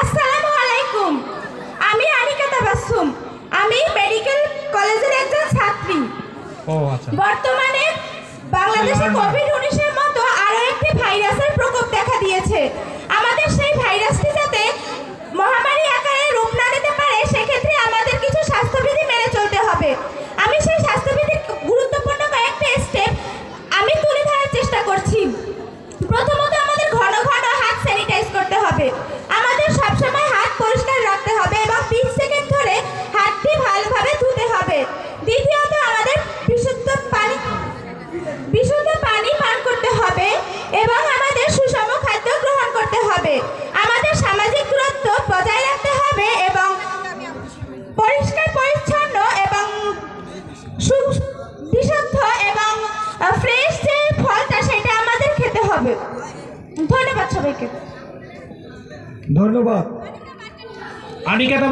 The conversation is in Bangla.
আসসালামু আলাইকুম। আমি আনিকা তাবাসসুম। আমি মেডিকেল কলেজের একজন ছাত্রী। বর্তমানে বাংলাদেশে কোভিড-19 এর মতো আরো একটি ভাইরাসের প্রকোপ দেখা দিয়েছে। আমাদের সেই ভাইরাসটি যাতে মহামারী আকারে রূপ না নিতে পারে সেক্ষেত্রে আমাদের কিছু স্বাস্থ্যবিধি মেনে চলতে হবে। আমি সেই স্বাস্থ্যবিধির গুরুত্বপূর্ণ কয়েকটা স্টেপ আমি তুলে ধরার চেষ্টা করছি। প্রথমত আমাদের ঘন ঘন হাত স্যানিটাইজ করতে হবে। আমাদের সবসময় হাত পরিষ্কার রাখতে হবে এবং 20 সেকেন্ড ধরে হাতটি ভালোভাবে ধুতে হবে। দ্বিতীয়ত আমাদের বিশুদ্ধ পানি পান করতে হবে এবং আমাদের সুষম খাদ্য গ্রহণ করতে হবে। আমাদের সামাজিক দূরত্ব বজায় রাখতে হবে এবং পরিষ্কার পরিচ্ছন্ন এবং বিশুদ্ধ এবং ফ্রেশ যে ফলটা সেটা আমাদের খেতে হবে। ধন্যবাদ সবাইকে। ধন্যবাদ আনিকা।